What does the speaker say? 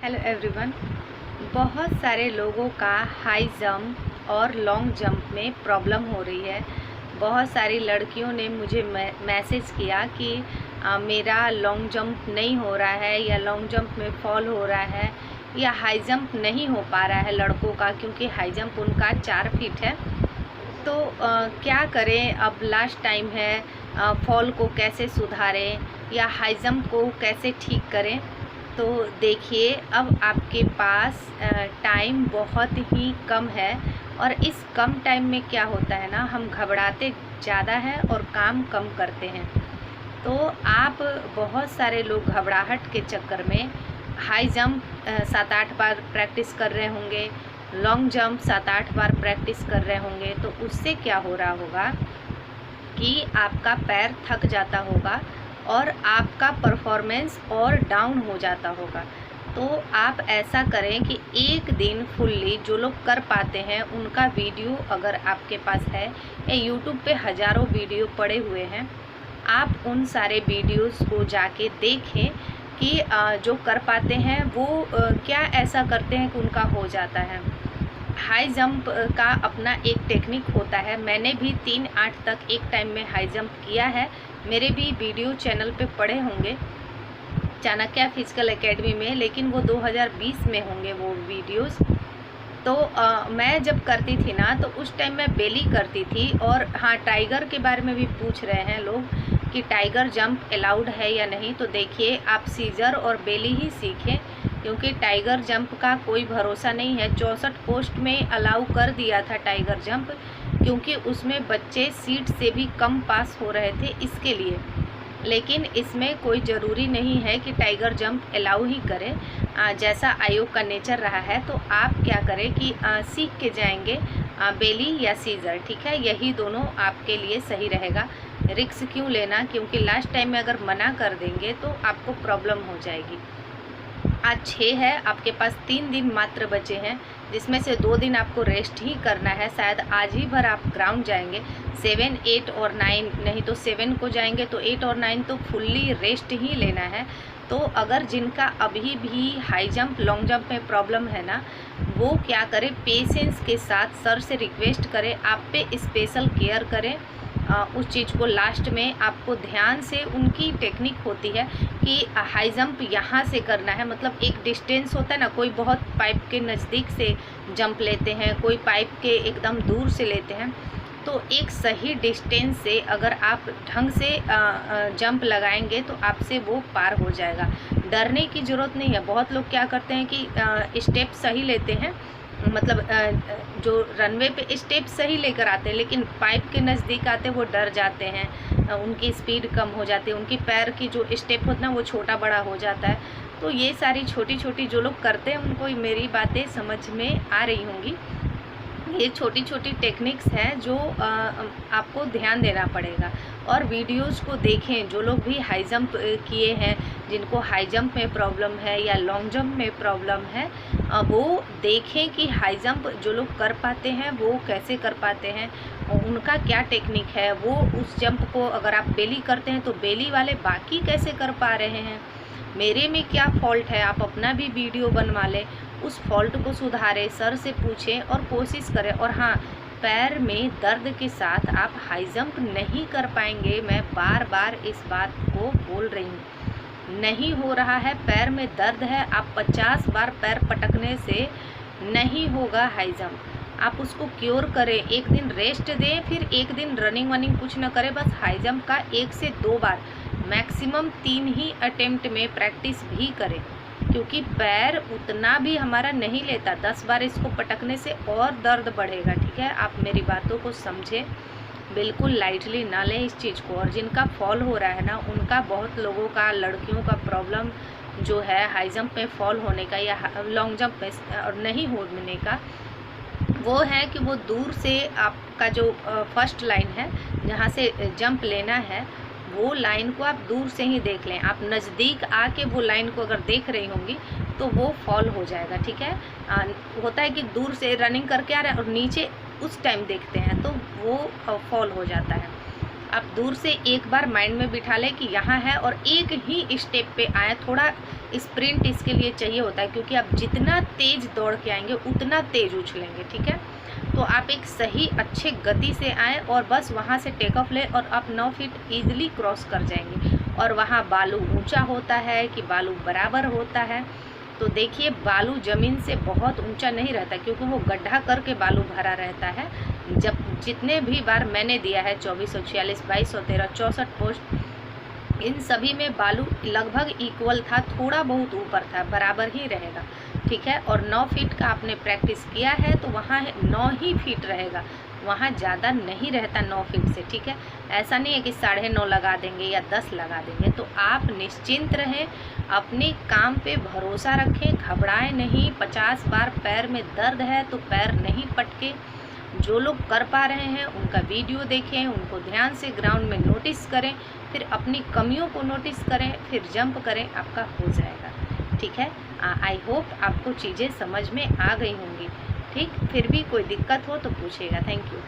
Hello everyone. बहुत सारे लोगों का हाई जंप और लॉन्ग जंप में प्रॉब्लम हो रही है। बहुत सारी लड़कियों ने मुझे मैसेज किया कि मेरा लॉन्ग जंप नहीं हो रहा है या लॉन्ग जंप में फॉल हो रहा है या हाई जंप नहीं हो पा रहा है लड़कों का, क्योंकि हाई जंप उनका 4 फीट है। तो क्या करें, अब लास्ट टाइम है, फॉल को कैसे सुधारें या हाई जंप को कैसे ठीक करें। तो देखिए, अब आपके पास टाइम बहुत ही कम है और इस कम टाइम में क्या होता है ना, हम घबराते ज़्यादा हैं और काम कम करते हैं। तो आप बहुत सारे लोग घबराहट के चक्कर में हाई जंप 7-8 बार प्रैक्टिस कर रहे होंगे, लॉन्ग जंप 7-8 बार प्रैक्टिस कर रहे होंगे। तो उससे क्या हो रहा होगा कि आपका पैर थक जाता होगा और आपका परफॉर्मेंस और डाउन हो जाता होगा। तो आप ऐसा करें कि एक दिन फुल्ली, जो लोग कर पाते हैं उनका वीडियो अगर आपके पास है, या यूट्यूब पे हज़ारों वीडियो पड़े हुए हैं, आप उन सारे वीडियोस को जाके देखें कि जो कर पाते हैं वो क्या ऐसा करते हैं कि उनका हो जाता है। हाई जंप का अपना एक टेक्निक होता है। मैंने भी 3-8 तक एक टाइम में हाई जंप किया है। मेरे भी वीडियो चैनल पे पड़े होंगे चाणक्य फिजिकल एकेडमी में, लेकिन वो 2020 में होंगे वो वीडियोस। तो मैं जब करती थी ना, तो उस टाइम मैं बेली करती थी। और हाँ, टाइगर के बारे में भी पूछ रहे हैं लोग कि टाइगर जंप अलाउड है या नहीं। तो देखिए, आप सीजर और बेली ही सीखें, क्योंकि टाइगर जंप का कोई भरोसा नहीं है। 64 पोस्ट में अलाउ कर दिया था टाइगर जंप, क्योंकि उसमें बच्चे सीट से भी कम पास हो रहे थे, इसके लिए। लेकिन इसमें कोई ज़रूरी नहीं है कि टाइगर जंप अलाउ ही करें, जैसा आयोग का नेचर रहा है। तो आप क्या करें कि सीख के जाएंगे बेली या सीजर, ठीक है। यही दोनों आपके लिए सही रहेगा। रिस्क क्यों लेना, क्योंकि लास्ट टाइम में अगर मना कर देंगे तो आपको प्रॉब्लम हो जाएगी। आज 6 है, आपके पास 3 दिन मात्र बचे हैं, जिसमें से 2 दिन आपको रेस्ट ही करना है। शायद आज ही भर आप ग्राउंड जाएंगे। 7, 8 और 9, नहीं तो 7 को जाएंगे, तो 8 और 9 तो फुल्ली रेस्ट ही लेना है। तो अगर जिनका अभी भी हाई जंप लॉन्ग जंप में प्रॉब्लम है ना, वो क्या करें, पेशेंस के साथ सर से रिक्वेस्ट करें, आप पे स्पेशल केयर करें। उस चीज़ को लास्ट में आपको ध्यान से, उनकी टेक्निक होती है कि हाई जंप यहाँ से करना है, मतलब एक डिस्टेंस होता है ना, कोई बहुत पाइप के नज़दीक से जंप लेते हैं, कोई पाइप के एकदम दूर से लेते हैं। तो एक सही डिस्टेंस से अगर आप ढंग से जंप लगाएंगे तो आपसे वो पार हो जाएगा। डरने की ज़रूरत नहीं है। बहुत लोग क्या करते हैं कि स्टेप सही लेते हैं, मतलब जो रनवे पे स्टेप सही लेकर आते हैं, लेकिन पाइप के नज़दीक आते वो डर जाते हैं, उनकी स्पीड कम हो जाती है, उनकी पैर की जो स्टेप होता है वो छोटा बड़ा हो जाता है। तो ये सारी छोटी छोटी जो लोग करते हैं उनको मेरी बातें समझ में आ रही होंगी। ये छोटी छोटी टेक्निक्स हैं जो आपको ध्यान देना पड़ेगा। और वीडियोस को देखें, जो लोग भी हाई जंप किए हैं, जिनको हाई जंप में प्रॉब्लम है या लॉन्ग जंप में प्रॉब्लम है, वो देखें कि हाई जंप जो लोग कर पाते हैं वो कैसे कर पाते हैं, उनका क्या टेक्निक है। वो उस जंप को, अगर आप बेली करते हैं तो बेली वाले बाकी कैसे कर पा रहे हैं, मेरे में क्या फॉल्ट है, आप अपना भी वीडियो बनवा लें, उस फॉल्ट को सुधारें, सर से पूछें और कोशिश करें। और हाँ, पैर में दर्द के साथ आप हाई जंप नहीं कर पाएंगे। मैं बार बार इस बात को बोल रही हूँ, नहीं हो रहा है, पैर में दर्द है, आप 50 बार पैर पटकने से नहीं होगा हाई जंप। आप उसको क्योर करें, एक दिन रेस्ट दें, फिर एक दिन रनिंग वनिंग कुछ न करें, बस हाई जंप का 1 से 2 बार, मैक्सिमम 3 ही अटेम्प्ट में प्रैक्टिस भी करें, क्योंकि पैर उतना भी हमारा नहीं लेता। 10 बार इसको पटकने से और दर्द बढ़ेगा, ठीक है। आप मेरी बातों को समझें, बिल्कुल लाइटली ना लें इस चीज़ को। और जिनका फॉल हो रहा है ना, उनका, बहुत लोगों का, लड़कियों का प्रॉब्लम जो है हाई जंप में फॉल होने का या लॉन्ग जंप में और नहीं होने का, वो है कि वो दूर से आपका जो फर्स्ट लाइन है जहाँ से जंप लेना है, वो लाइन को आप दूर से ही देख लें। आप नज़दीक आके वो लाइन को अगर देख रही होंगी तो वो फॉल हो जाएगा, ठीक है। होता है कि दूर से रनिंग करके आ रहे हैं और नीचे उस टाइम देखते हैं तो वो फॉल हो जाता है। आप दूर से एक बार माइंड में बिठा लें कि यहाँ है और एक ही स्टेप पे आए, थोड़ा स्प्रिंट इसके लिए चाहिए होता है, क्योंकि आप जितना तेज़ दौड़ के आएंगे उतना तेज़ उछलेंगे, ठीक है। तो आप एक सही अच्छे गति से आएँ और बस वहाँ से टेक ऑफ लें और आप 9 फीट ईजिली क्रॉस कर जाएंगे। और वहाँ बालू ऊंचा होता है कि बालू बराबर होता है, तो देखिए बालू ज़मीन से बहुत ऊंचा नहीं रहता, क्योंकि वो गड्ढा करके बालू भरा रहता है। जब जितने भी बार मैंने दिया है 2446, 2213, 64 पोस्ट, इन सभी में बालू लगभग इक्वल था, थोड़ा बहुत ऊपर था, बराबर ही रहेगा, ठीक है। और 9 फीट का आपने प्रैक्टिस किया है तो वहाँ 9 ही फीट रहेगा, वहाँ ज़्यादा नहीं रहता 9 फीट से, ठीक है। ऐसा नहीं है कि 9.5 लगा देंगे या 10 लगा देंगे। तो आप निश्चिंत रहें, अपने काम पे भरोसा रखें, घबराएं नहीं। 50 बार पैर में दर्द है तो पैर नहीं पटके। जो लोग कर पा रहे हैं उनका वीडियो देखें, उनको ध्यान से ग्राउंड में नोटिस करें, फिर अपनी कमियों को नोटिस करें, फिर जंप करें, आपका हो जाएगा, ठीक है। आई होप आपको चीज़ें समझ में आ गई होंगी, ठीक। फिर भी कोई दिक्कत हो तो पूछिएगा। Thank you.